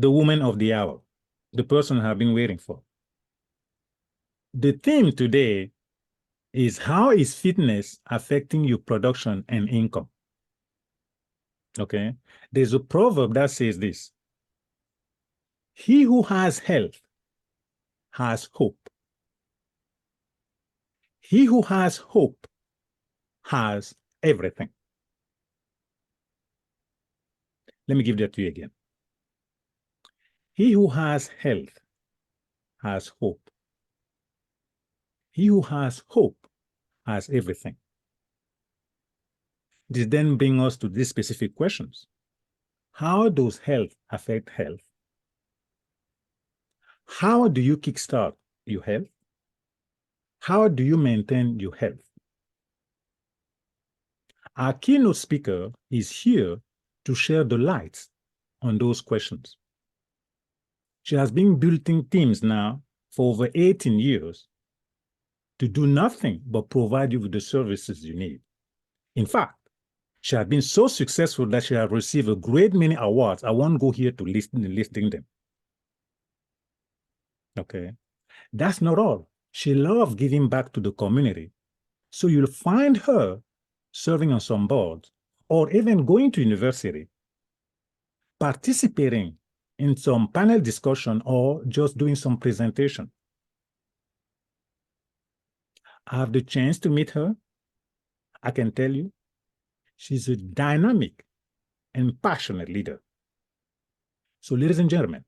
the woman of the hour, the person I have been waiting for. The theme today is how is fitness affecting your production and income? Okay. There's a proverb that says this: he who has health has hope. He who has hope has everything. Let me give that to you again. He who has health has hope. He who has hope has everything. This then brings us to these specific questions. How does health affect health? How do you kickstart your health? How do you maintain your health? Our keynote speaker is here to share the light on those questions. She has been building teams now for over 18 years to do nothing but provide you with the services you need. In fact, she has been so successful that she has received a great many awards. I won't go here to listing them. Okay. That's not all. She loves giving back to the community. So you'll find her serving on some boards or even going to university, participating in some panel discussion or just doing some presentation. I have the chance to meet her. I can tell you, she's a dynamic and passionate leader. So, ladies and gentlemen,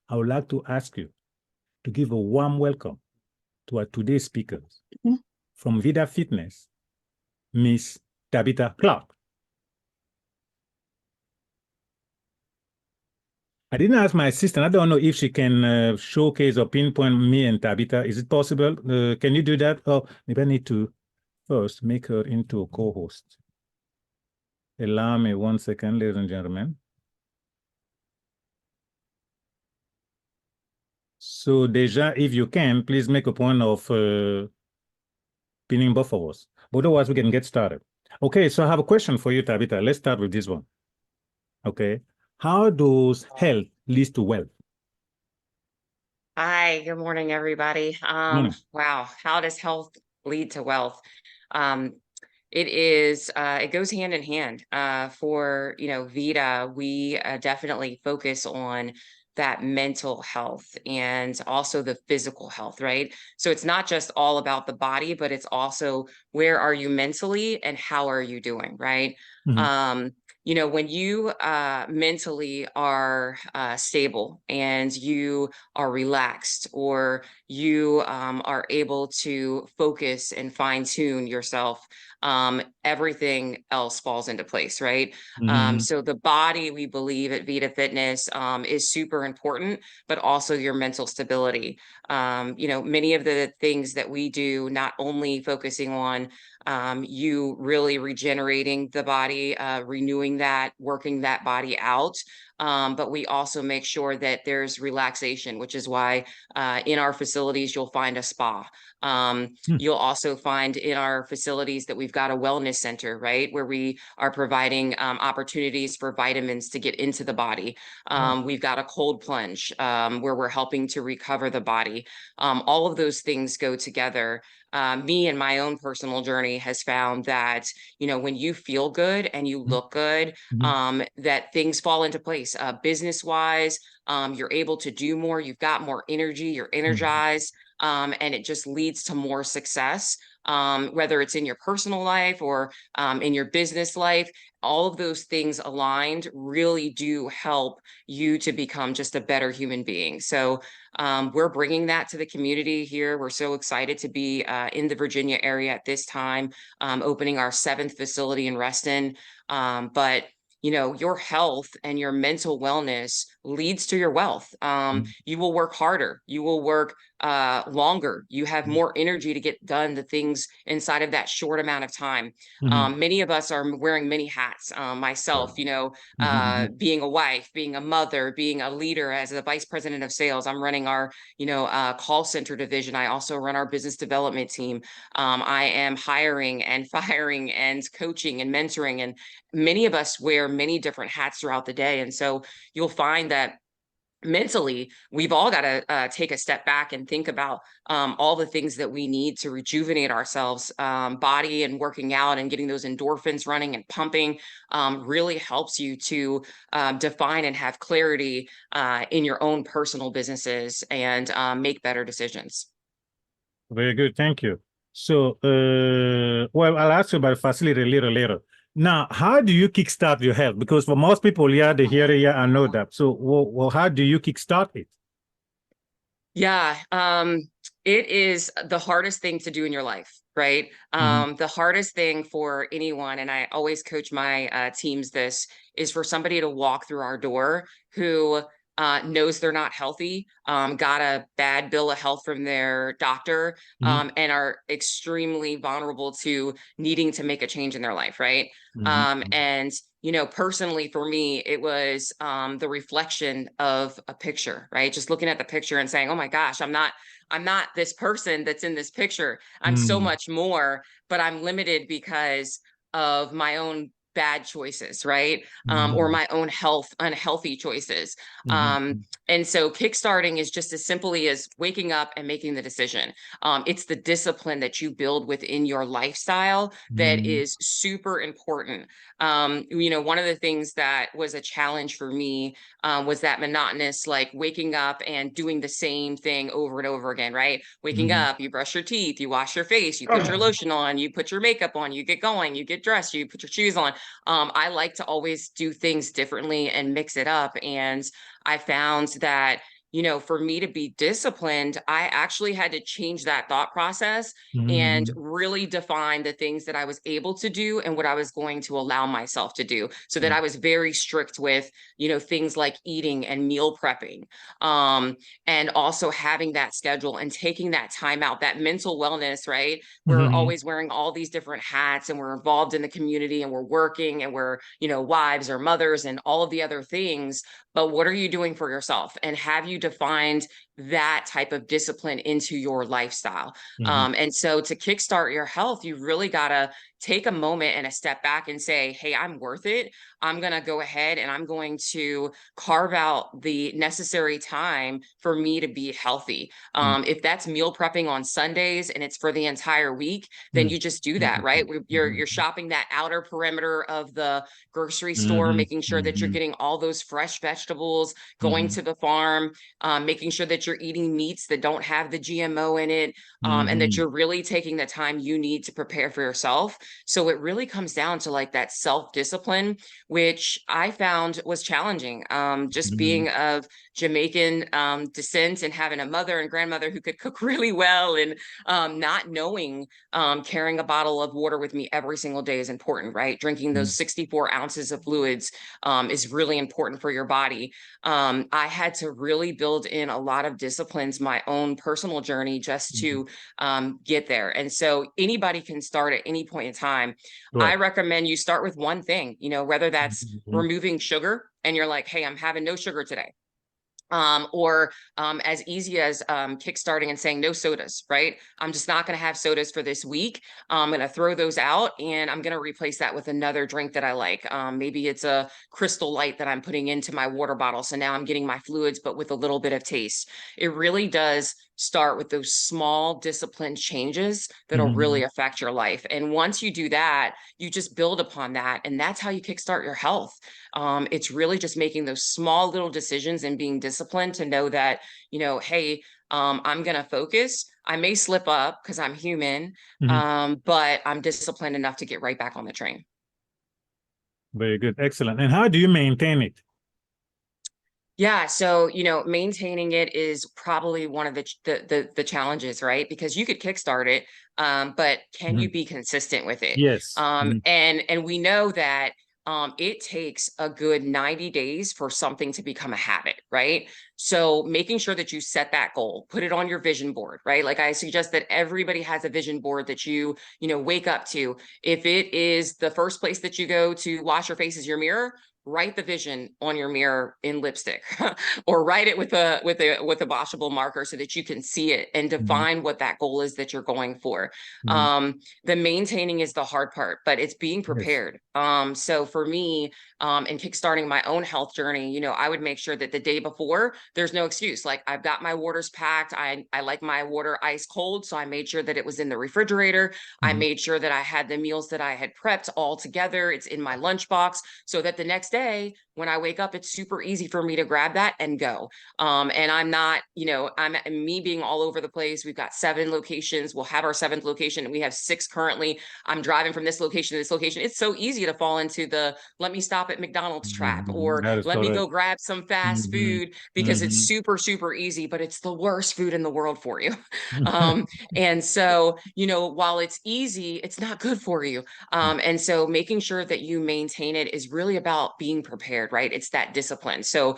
I would like to ask you to give a warm welcome to our today's speakers. From VIDA Fitness, Miss Tabitha Clarke. I didn't ask my assistant. I don't know if she can showcase or pinpoint me and Tabitha. Is it possible? Can you do that? Oh, maybe I need to first make her into a co-host. Allow me 1 second, ladies and gentlemen. So, Deja, if you can, please make a point of pinning both of us. But otherwise, we can get started. Okay, so I have a question for you, Tabitha. Let's start with this one. Okay. How does health lead to wealth? Hi, good morning, everybody. Wow, how does health lead to wealth? It goes hand in hand. For VIDA, we definitely focus on that mental health and also the physical health, right? So it's not just all about the body, but it's also where are you mentally and how are you doing, right? When you mentally are stable and you are relaxed, or you are able to focus and fine tune yourself, everything else falls into place, right? So the body, we believe at VIDA Fitness, is super important, but also your mental stability. Many of the things that we do, not only focusing on you really regenerating the body, renewing that, working that body out. But we also make sure that there's relaxation, which is why in our facilities, you'll find a spa. You'll also find in our facilities that we've got a wellness center, right? Where we are providing opportunities for vitamins to get into the body. We've got a cold plunge where we're helping to recover the body. All of those things go together. Me and my own personal journey has found that, when you feel good and you look good, that things fall into place. Business wise, you're able to do more, you've got more energy, you're energized, and it just leads to more success. Whether it's in your personal life or in your business life, all of those things aligned really do help you to become just a better human being. So we're bringing that to the community here. We're so excited to be in the Virginia area at this time, opening our 7th facility in Reston. But your health and your mental wellness leads to your wealth. You will work harder. You will work longer. You have more energy to get done the things inside of that short amount of time. Many of us are wearing many hats. Myself, being a wife, being a mother, being a leader as a vice president of sales. I'm running our, call center division. I also run our business development team. I am hiring and firing and coaching and mentoring, and many of us wear many different hats throughout the day. And so you'll find that mentally, we've all got to take a step back and think about all the things that we need to rejuvenate ourselves. Body and working out and getting those endorphins running and pumping really helps you to define and have clarity in your own personal businesses and make better decisions. Very good. Thank you. So, well, I'll ask you about facility a little later. Now, how do you kickstart your health? Because for most people, yeah, they hear it, yeah, I know that. So, well, how do you kickstart it? Yeah, it is the hardest thing to do in your life, right? Mm-hmm. The hardest thing for anyone, and I always coach my teams this, is for somebody to walk through our door who knows they're not healthy, got a bad bill of health from their doctor, Mm-hmm. and are extremely vulnerable to needing to make a change in their life, right? Mm-hmm. And personally for me, it was the reflection of a picture, right? Just looking at the picture and saying, "Oh my gosh, I'm not this person that's in this picture. I'm so Mm-hmm. much more, but I'm limited because of my own bad choices, right? Or Mm-hmm. my own unhealthy choices." Mm-hmm. And so kickstarting is just as simply as waking up and making the decision. It's the discipline that you build within your lifestyle that Mm-hmm. is super important. One of the things that was a challenge for me was that monotonous, like waking up and doing the same thing over and over again, right? Waking Mm-hmm. up, you brush your teeth, you wash your face, you put your lotion on, you put your makeup on, you get going, you get dressed, you put your shoes on. I like to always do things differently and mix it up. And I found that, for me to be disciplined, I actually had to change that thought process and Mm-hmm. really define the things that I was able to do and what I was going to allow myself to do, so that I was very strict with, things like eating and meal prepping, and also having that schedule and taking that time out, that mental wellness, right? We're Mm-hmm. always wearing all these different hats and we're involved in the community and we're working and we're, wives or mothers and all of the other things. But what are you doing for yourself? And have you defined that type of discipline into your lifestyle? Mm-hmm. And so to kickstart your health, you really got to take a moment and a step back and say, "Hey, I'm worth it. I'm going to go ahead and I'm going to carve out the necessary time for me to be healthy." If that's meal prepping on Sundays and it's for the entire week, then you just do that, right? You're shopping that outer perimeter of the grocery store, Mm-hmm. making sure that you're Mm-hmm. getting all those fresh vegetables, going Mm-hmm. to the farm, making sure that you're eating meats that don't have the GMO in it, and that Mm-hmm. you're really taking the time you need to prepare for yourself. So it really comes down to like that self-discipline, which I found was challenging. Just Mm-hmm. being of Jamaican descent and having a mother and grandmother who could cook really well, and not knowing carrying a bottle of water with me every single day is important, right? Drinking those 64 ounces of fluids is really important for your body. I had to really build in a lot of disciplines, my own personal journey, just Mm-hmm. to get there. And so anybody can start at any point in time. I Right. recommend you start with one thing, whether that's Mm-hmm. removing sugar and you're like, "Hey, I'm having no sugar today." Or as easy as kickstarting and saying no sodas, right? I'm just not going to have sodas for this week. I'm going to throw those out and I'm going to replace that with another drink that I like. Maybe it's a Crystal Light that I'm putting into my water bottle. So now I'm getting my fluids, but with a little bit of taste. It really does start with those small disciplined changes that'll Mm-hmm. really affect your life. And once you do that, you just build upon that. And that's how you kickstart your health. It's really just making those small little decisions and being disciplined to know that, hey, I'm going to focus. I may slip up because I'm human, Mm-hmm. but I'm disciplined enough to get right back on the train. Very good. Excellent. And how do you maintain it? Yeah, so maintaining it is probably one of the challenges, right? Because you could kickstart it, but can Mm-hmm. you be consistent with it? Yes. Mm-hmm. And we know that it takes a good 90 days for something to become a habit, right? So making sure that you set that goal, put it on your vision board, right? Like I suggest that everybody has a vision board that wake up to. If it is the first place that you go to wash your face is your mirror, write the vision on your mirror in lipstick or write it with a washable marker so that you can see it and Mm-hmm. define what that goal is that you're going for. Mm-hmm. The maintaining is the hard part, but it's being Yes. prepared. So for me, and kickstarting my own health journey, I would make sure that the day before, there's no excuse. Like, I've got my waters packed. I like my water ice cold. So I made sure that it was in the refrigerator. I made sure that I had the meals that I had prepped all together. It's in my lunchbox so that the next day when I wake up, it's super easy for me to grab that and go. And I'm not, I'm me being all over the place. We've got 7 locations. We'll have our 7th location. We have 6 currently. I'm driving from this location to this location. It's so easy to fall into the let me stop at McDonald's trap, or That is let me correct. go grab some fast food, because it's super, super easy, but it's the worst food in the world for you. And so, while it's easy, it's not good for you. And so making sure that you maintain it is really about being prepared, right? It's that discipline. So,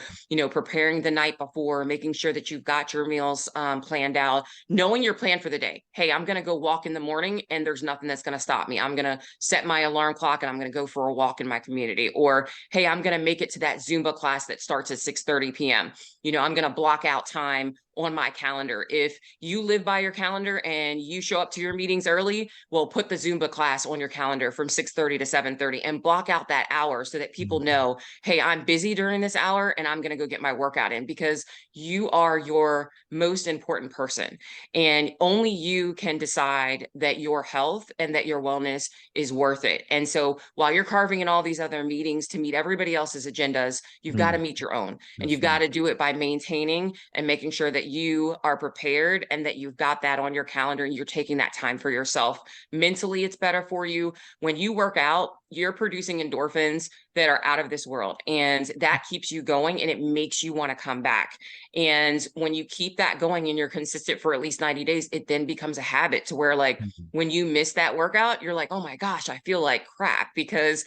preparing the night before, making sure that you've got your meals planned out, knowing your plan for the day. Hey, I'm going to go walk in the morning and there's nothing that's going to stop me. I'm going to set my alarm clock and I'm going to go for a walk in my community. Or, hey, I'm going to make it to that Zumba class that starts at 6:30 p.m. I'm going to block out time on my calendar. If you live by your calendar and you show up to your meetings early, well, put the Zumba class on your calendar from 6:30 to 7:30 and block out that hour so that people know, hey, I'm busy during this hour and I'm going to go get my workout in, because you are your most important person. And only you can decide that your health and that your wellness is worth it. And so while you're carving in all these other meetings to meet everybody else's agendas, you've got to meet your own. And you've got to do it by maintaining and making sure that you are prepared and that you've got that on your calendar and you're taking that time for yourself. Mentally, it's better for you. When you work out, you're producing endorphins that are out of this world, and that keeps you going and it makes you want to come back. And when you keep that going and you're consistent for at least 90 days, it then becomes a habit to where, like, when you miss that workout, you're like, oh my gosh, I feel like crap, because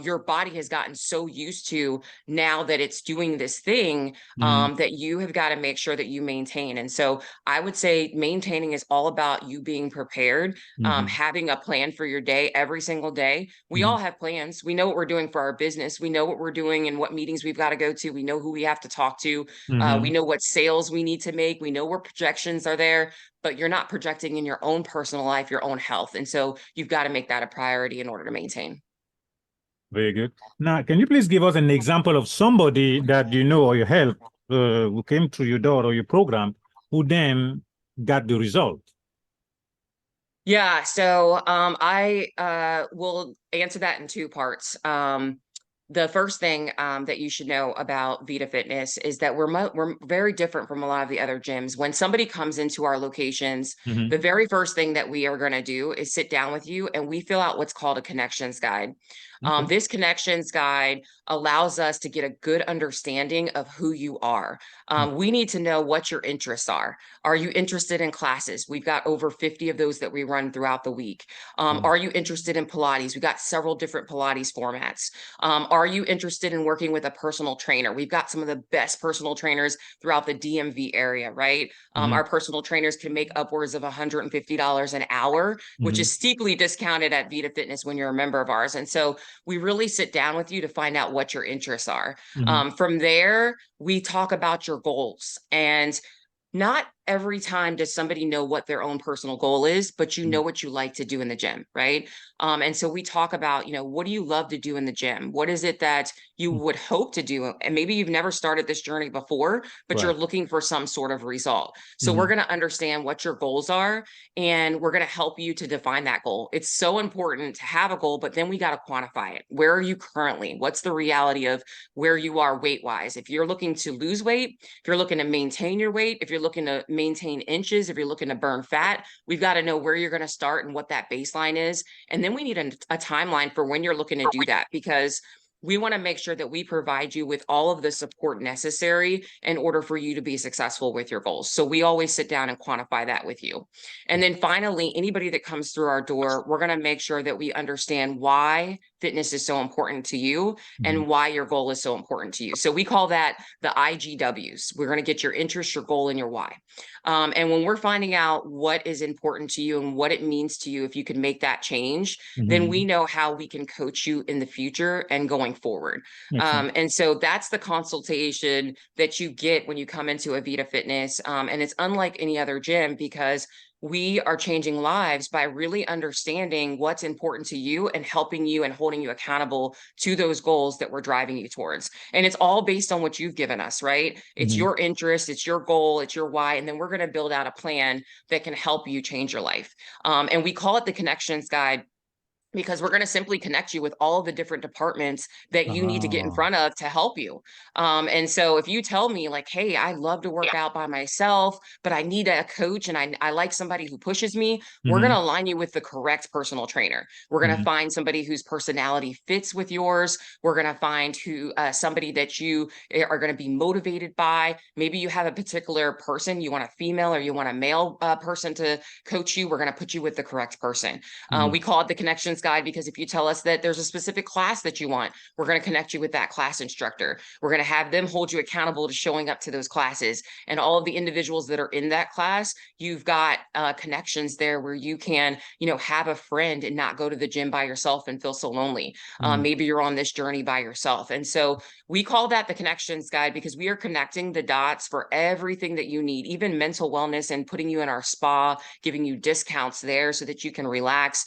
your body has gotten so used to now that it's doing this thing, that you have got to make sure that you maintain. And so I would say maintaining is all about you being prepared, having a plan for your day every single day. We all have plans. We know what we're doing for our business. We know what we're doing and what meetings we've got to go to. We know who we have to talk to. We know what sales we need to make. We know where projections are there, but you're not projecting in your own personal life, your own health. And so you've got to make that a priority in order to maintain. Very good. Now, can you please give us an example of somebody that you know or you helped, who came through your door or your program, who then got the result? Yeah, so I will answer that in 2 parts. The first thing that you should know about VIDA Fitness is that we're very different from a lot of the other gyms. When somebody comes into our locations, the very first thing that we are going to do is sit down with you and we fill out what's called a connections guide. This connections guide allows us to get a good understanding of who you are. We need to know what your interests are. Are you interested in classes? We've got over 50 of those that we run throughout the week. Are you interested in Pilates? We've got several different Pilates formats. Are you interested in working with a personal trainer? We've got some of the best personal trainers throughout the DMV area, right? Our personal trainers can make upwards of $150 an hour, which is steeply discounted at VIDA Fitness when you're a member of ours. And so we really sit down with you to find out what your interests are. From there, we talk about your goals. And not every time does somebody know what their own personal goal is, but you know what you like to do in the gym, right? And so we talk about, what do you love to do in the gym? What is it that you would hope to do? And maybe you've never started this journey before, but you're looking for some sort of result. So we're going to understand what your goals are, and we're going to help you to define that goal. It's so important to have a goal, but then we got to quantify it. Where are you currently? What's the reality of where you are weight-wise? If you're looking to lose weight, if you're looking to maintain your weight, if you're looking to maintain inches, if you're looking to burn fat, we've got to know where you're going to start and what that baseline is. And then we need a timeline for when you're looking to do that, because we want to make sure that we provide you with all of the support necessary in order for you to be successful with your goals. So we always sit down and quantify that with you. And then finally, anybody that comes through our door, we're going to make sure that we understand why fitness is so important to you and why your goal is so important to you. So we call that the IGWs. We're going to get your interest, your goal, and your why. And when we're finding out what is important to you and what it means to you, if you can make that change, then we know how we can coach you in the future and going forward. And so that's the consultation that you get when you come into a VIDA Fitness. And it's unlike any other gym because we are changing lives by really understanding what's important to you and helping you and holding you accountable to those goals that we're driving you towards. And it's all based on what you've given us, right? It's Mhm. your interest, it's your goal, it's your why. And then we're going to build out a plan that can help you change your life. And we call it the Connections Guide, because we're going to simply connect you with all of the different departments that you need to get in Ah. front of to help you. And so if you tell me like, hey, I love to work out by myself, but I need a coach and I like somebody who pushes me, we're going to Mhm. align you with the correct personal trainer. We're going to Mhm. find somebody whose personality fits with yours. We're going to find somebody that you are going to be motivated by. Maybe you have a particular person, you want a female or you want a male person to coach you. We're going to put you with the correct person. Mhm. We call it the Connections Guide because if you tell us that there's a specific class that you want, we're going to connect you with that class instructor. We're going to have them hold you accountable to showing up to those classes. And all of the individuals that are in that class, you've got connections there where you can, have a friend and not go to the gym by yourself and feel so lonely. Mhm. Maybe you're on this journey by yourself. And so we call that the Connections Guide because we are connecting the dots for everything that you need, even mental wellness, and putting you in our spa, giving you discounts there so that you can relax,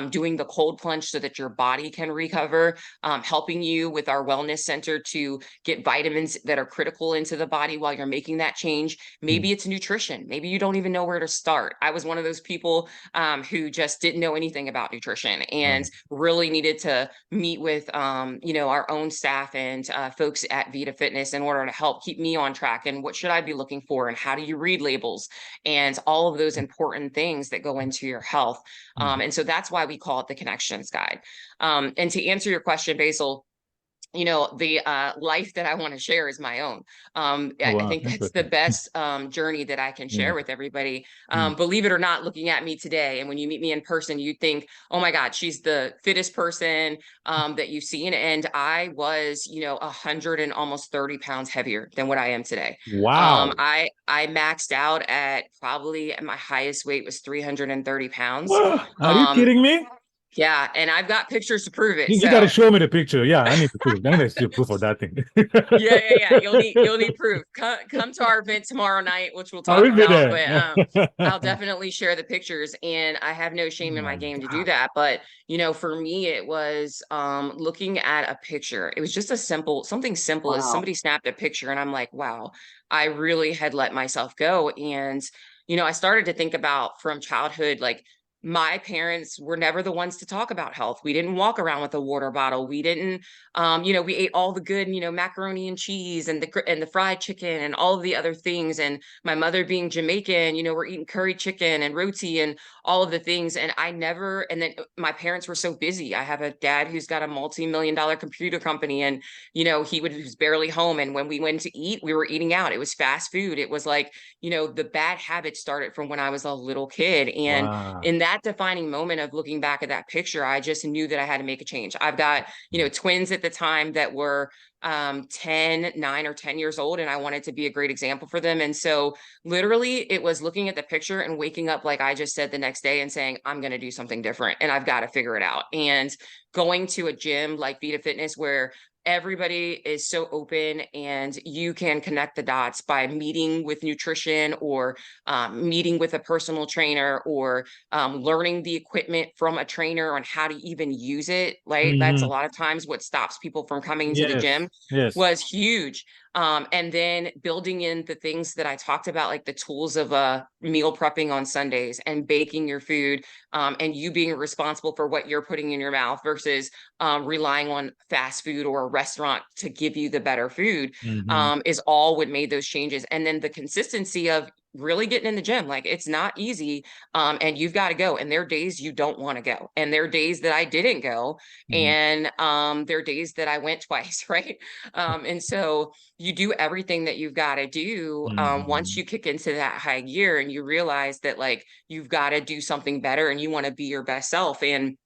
doing the cold plunge so that your body can recover, helping you with our wellness center to get vitamins that are critical into the body while you're making that change. Mhm. Maybe it's nutrition. Maybe you don't even know where to start. I was one of those people who just didn't know anything about nutrition and Wow. really needed to meet with, our own staff and folks at VIDA Fitness in order to help keep me on track. And what should I be looking for? And how do you read labels? And all of those important things that go into your health. Mhm. And so that's why we call it the Connections Guide. And to answer your question, Basil, the life that I want to share is my own. Oh, I wow. think that's the Interesting. best journey that I can Yeah. share with everybody. Mm. Believe it or not, looking at me today, and when you meet me in person, you think, oh my God, she's the fittest person that you've seen. And I was, 100 and almost 30 pounds heavier than what I am today. Wow. I maxed out at probably my highest weight was 330 pounds. Whoa. Are you Um, kidding me? yeah, and I've got pictures to prove it. You got to So show me the picture. Yeah, I need to prove. I need to see a proof of that thing. yeah. You'll need proof. Come to our event tomorrow night, which we'll I talk will be about. there. But I'll definitely share the pictures, and I have no Oh shame in my my game to do God. that. But for me, it was looking at a picture. It was just something simple as Wow. somebody snapped a picture, and I'm like, wow, I really had let myself go. And I started to think about from childhood, like my parents were never the ones to talk about health. We didn't walk around with a water bottle. We didn't we ate all the good, macaroni and cheese and the fried chicken and all of the other things. And my mother being Jamaican, we're eating curry chicken and roti and all of the things. And I never, and then my parents were so busy. I have a dad who's got a multi-million-dollar computer company, and he was barely home. And when we went to eat, we were eating out. It was fast food. It was like, the bad habits started from when I was a little kid. And Wow. in that defining moment of looking back at that picture, I just knew that I had to make a change. I've got twins at the time that were 9 or 10 years old, and I wanted to be a great example for them. And so literally it was looking at the picture and waking up, like I just said, the next day and saying, I'm going to do something different and I've got to figure it out. And going to a gym like VIDA Fitness, where everybody is so open and you can connect the dots by meeting with nutrition or meeting with a personal trainer or learning the equipment from a trainer on how to even use it. Right. That's a Hmm. lot of times what stops people from coming to the Yes. gym. Yes. Was huge. And then building in the things that I talked about, like the tools of meal prepping on Sundays and baking your food, and you being responsible for what you're putting in your mouth versus relying on fast food or a restaurant to give you the better food, Hmm. is all what made those changes. And then the consistency of really getting in the gym. Like it's not easy. And you've got to go. And there are days you don't want to go. And there are days that I didn't go. Hmm. And there are days that I went twice, right? And so you do everything that you've got to do once Hmm. you kick into that high gear and you realize that like you've got to do something better and you want to be your best self. And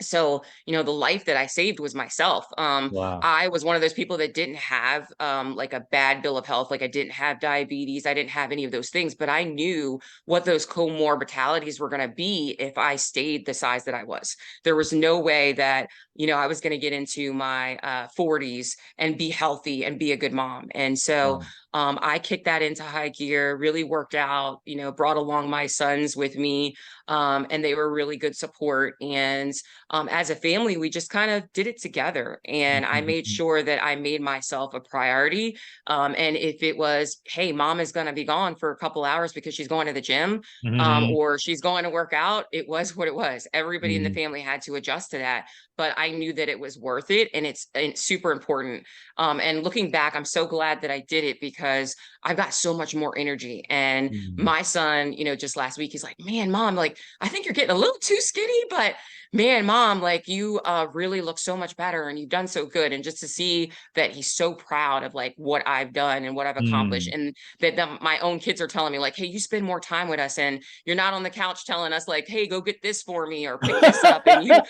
so the life that I saved was myself. Wow. I was one of those people that didn't have like a bad bill of health. Like I didn't have diabetes, I didn't have any of those things, but I knew what those comorbidities were going to be if I stayed the size that I was. There was no way that I was going to get into my 40s and be healthy and be a good mom. And so Wow. I kicked that into high gear, really worked out, you know, brought along my sons with me, and they were really good support. And as a family, we just kind of did it together. And I made Mhm. sure that I made myself a priority. And if it was, hey, mom is going to be gone for a couple hours because she's going to the gym, Mhm. or she's going to work out, it was what it was. Everybody in the Mhm. family had to adjust to that, but I knew that it was worth it, and it's super important. And looking back, I'm so glad that I did it because I've got so much more energy. And Mhm. my son, you know, just last week, he's like, man, mom, like, I think you're getting a little too skinny, but man, mom, like you really look so much better and you've done so good. And just to see that he's so proud of like what I've done and what I've accomplished, Mhm. and that my own kids are telling me like, hey, you spend more time with us and you're not on the couch telling us like, hey, go get this for me or pick this up, and you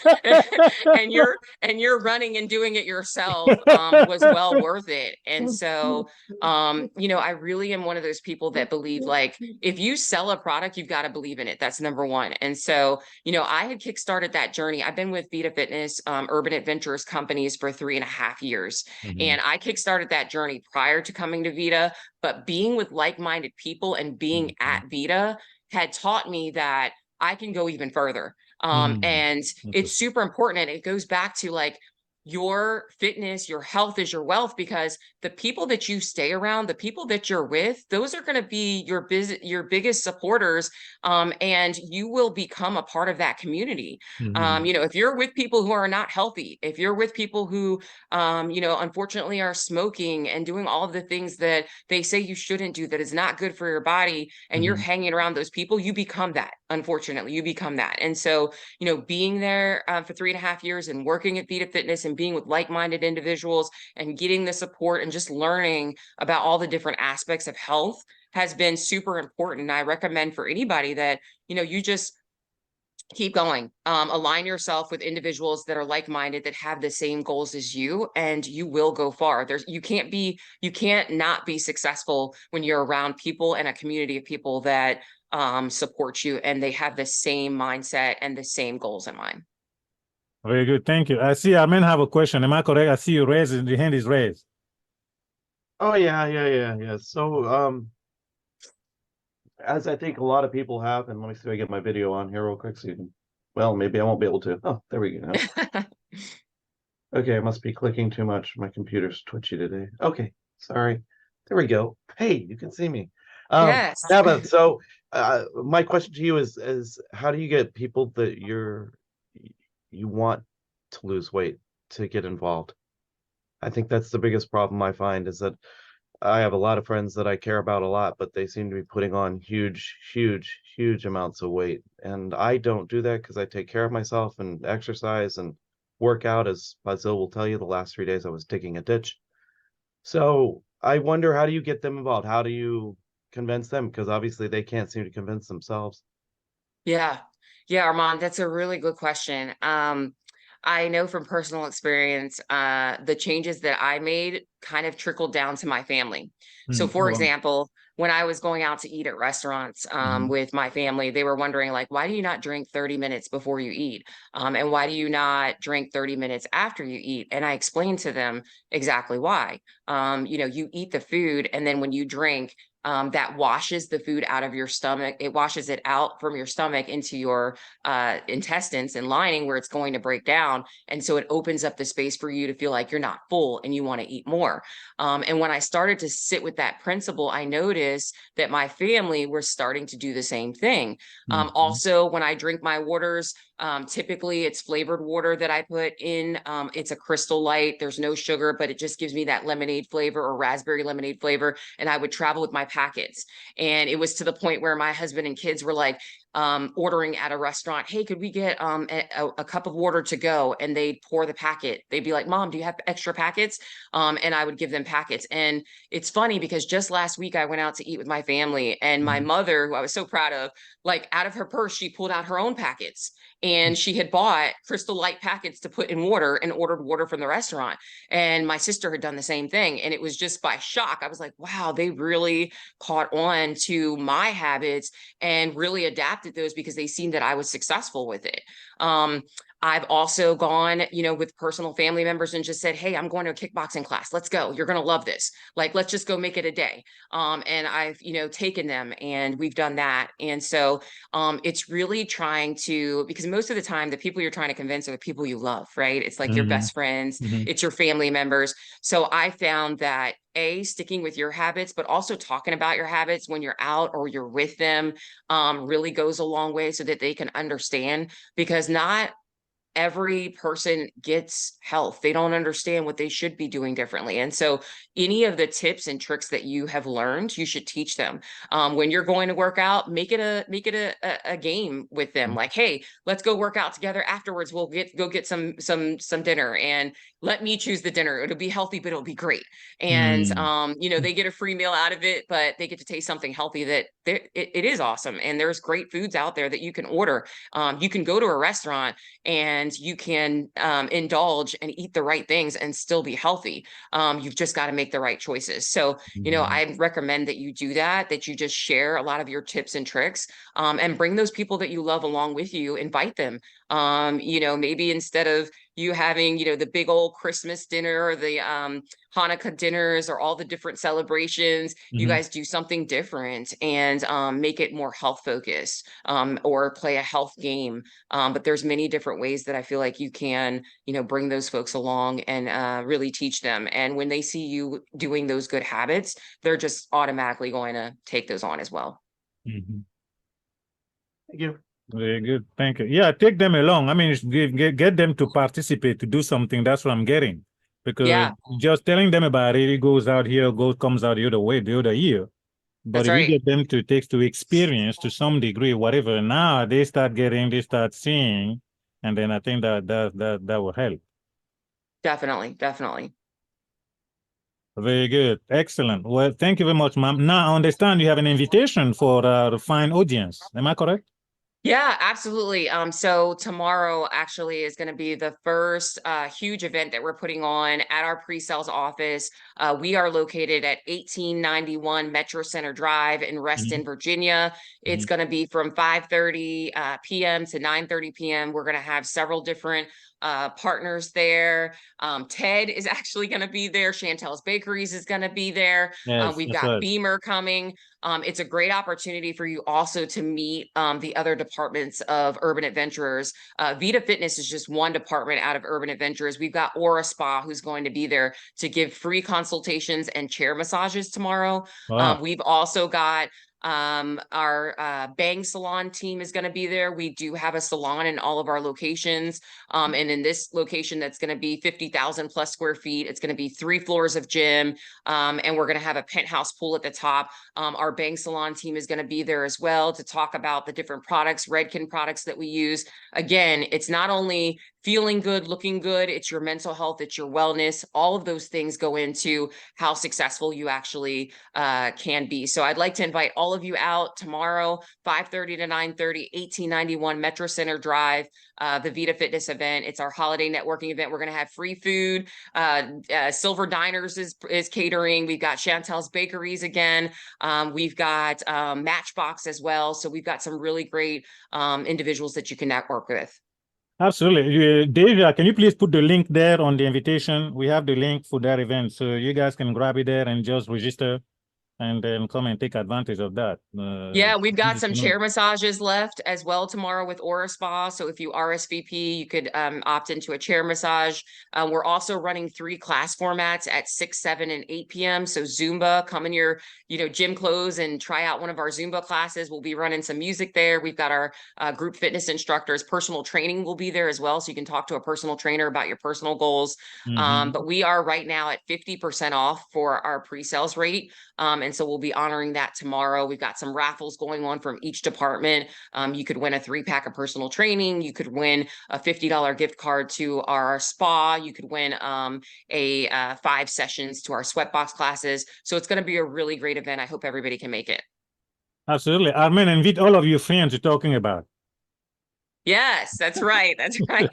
and you're running and doing it yourself, was well worth it. And so you know, I really am one of those people that believe like if you sell a product, you've got to believe in it. That's number one. And so, you know, I had kickstarted that journey. I've been with VIDA Fitness, Urban Adventures companies for 3.5 years. Mhm. And I kickstarted that journey prior to coming to VIDA, but being with like-minded people and being Mhm. at VIDA had taught me that I can go even further. Mhm. And it's Interesting. super important. And it goes back to like your fitness, your health is your wealth, because the people that you stay around, the people that you're with, those are going to be your biggest supporters, and you will become a part of that community. Mhm. You know, if you're with people who are not healthy, if you're with people who, you know, unfortunately are smoking and doing all of the things that they say you shouldn't do, that is not good for your body, and you're Mhm. hanging around those people, you become that. Unfortunately, you become that. And so, you know, being there for 3.5 years and working at VIDA Fitness and being with like-minded individuals and getting the support and just learning about all the different aspects of health has been super important. And I recommend for anybody that, you know, you just keep going, align yourself with individuals that are like-minded, that have the same goals as you, and you will go far. You can't not be successful when you're around people and a community of people that support you and they have the same mindset and the same goals in mind. Very good. Thank you. I see Amen have a question. Am I correct? I see you raising, the hand is raised. Oh yeah. So as I think a lot of people have, and let me see if I get my video on here real quick so you can, well, maybe I won't be able to. Oh, there we go. Okay, I must be clicking too much. My computer's twitchy today. Okay, sorry. There we go. Hey, you can see me. Yes. Tabitha, so my question to you is how do you get people that you want to lose weight to get involved? I think that's the biggest problem I find is that I have a lot of friends that I care about a lot, but they seem to be putting on huge amounts of weight. And I don't do that because I take care of myself and exercise and work out. As Basile will tell you, the last 3 days I was digging a ditch. So I wonder, how do you get them involved? How do you convince them? Because obviously they can't seem to convince themselves. Yeah. Yeah, Armand, that's a really good question. I know from personal experience, the changes that I made kind of trickled down to my family. So, Mm. for Wow. example, when I was going out to eat at restaurants Mhm. with my family, they were wondering, like, why do you not drink 30 minutes before you eat? And why do you not drink 30 minutes after you eat? And I explained to them exactly why. You know, you eat the food, and then when you drink, that washes the food out of your stomach. It washes it out from your stomach into your intestines and lining where it's going to break down. And so it opens up the space for you to feel like you're not full and you want to eat more. And when I started to sit with that principle, I noticed that my family were starting to do the same thing. Mhm. Also, when I drink my waters, typically it's flavored water that I put in. It's a Crystal Light. There's no sugar, but it just gives me that lemonade flavor or raspberry lemonade flavor. And I would travel with my packets. And it was to the point where my husband and kids were like, ordering at a restaurant, hey, could we get a cup of water to go? And they'd pour the packet. They'd be like, Mom, do you have extra packets? And I would give them packets. And it's funny because just last week I went out to eat with my family, and my Mhm. mother, who I was so proud of, like out of her purse, she pulled out her own packets, and she had bought Crystal Light packets to put in water and ordered water from the restaurant. And my sister had done the same thing. And it was just by shock. I was like, wow, they really caught on to my habits and really adapted those because they seen that I was successful with it. Um, I've also gone, with personal family members and just said, hey, I'm going to a kickboxing class. Let's go. You're going to love this. Like, let's just go make it a day. And I've, taken them and we've done that. And so it's really trying to, because most of the time, the people you're trying to convince are the people you love, right? It's like your best friends, it's your family members. So I found that sticking with your habits, but also talking about your habits when you're out or you're with them really goes a long way so that they can understand, because not every person gets health. They don't understand what they should be doing differently. And so any of the tips and tricks that you have learned, you should teach them. When you're going to work out, make it a game with them. Like, hey, let's go work out together. Afterwards, we'll go get some dinner, and let me choose the dinner. It'll be healthy, but it'll be great. And they get a free meal out of it, but they get to taste something healthy that it is awesome. And there's great foods out there that you can order. You can go to a restaurant and you can indulge and eat the right things and still be healthy. You've just got to make the right choices. So, I recommend that you do that you just share a lot of your tips and tricks, and bring those people that you love along with you, invite them. Maybe instead of you having, the big old Christmas dinner or the Hanukkah dinners or all the different celebrations, you guys do something different and make it more health focused, or play a health game. But there's many different ways that I feel like you can, bring those folks along and really teach them. And when they see you doing those good habits, they're just automatically going to take those on as well. Thank you. Very good. Thank you. Yeah, take them along. I mean, get them to participate, to do something. That's what I'm getting. Because just telling them about it, it goes out here, comes out the other way, the other year. But That's if right. you get them to experience to some degree, whatever, now they start seeing, and then I think that will help. Definitely. Very good. Excellent. Well, thank you very much, ma'am. Now I understand you have an invitation for the fine audience. Am I correct? Yeah, absolutely. So tomorrow actually is going to be the first huge event that we're putting on at our pre-sales office. We are located at 1891 Metro Center Drive in Reston, Virginia. It's going to be from 5:30 p.m. to 9:30 p.m. We're going to have several different partners there. Ted is actually going to be there. Chantel's Bakeries is going to be there. Yes, We've that's got right. Beamer coming. It's a great opportunity for you also to meet the other departments of Urban Adventurers. VIDA Fitness is just one department out of Urban Adventurers. We've got Aura Spa, who's going to be there to give free consultations and chair massages tomorrow. Wow. We've also got our Bang Salon team is going to be there. We do have a salon in all of our locations. And in this location, that's going to be 50,000 plus square feet. It's going to be 3 floors of gym. And we're going to have a penthouse pool at the top. Our Bang Salon team is going to be there as well to talk about the different products, Redken products that we use. Again, it's not only feeling good, looking good, it's your mental health, it's your wellness. All of those things go into how successful you actually can be. So I'd like to invite all of you out tomorrow, 5:30 to 9:30, 1891 Metro Center Drive, the VIDA Fitness event. It's our holiday networking event. We're going to have free food. Silver Diners is catering. We've got Chantel's Bakeries again. We've got Matchbox as well. So we've got some really great individuals that you can network with. Absolutely. Dave, can you please put the link there on the invitation? We have the link for that event, so you guys can grab it there and just register and then come and take advantage of that. Yeah, we've got some chair massages left as well tomorrow with Aura Spa. So if you RSVP, you could opt into a chair massage. We're also running 3 class formats at 6, 7, and 8 p.m. So Zumba, come in your gym clothes and try out one of our Zumba classes. We'll be running some music there. We've got our group fitness instructors. Personal training will be there as well. So you can talk to a personal trainer about your personal goals. But we are right now at 50% off for our pre-sales rate. And so we'll be honoring that tomorrow. We've got some raffles going on from each department. You could win a 3-pack of personal training. You could win a $50 gift card to our spa. You could win 5 sessions to our sweatbox classes. So it's going to be a really great event. I hope everybody can make it. Absolutely. Armin, invite all of your friends you're talking about. Yes, that's right. That's right.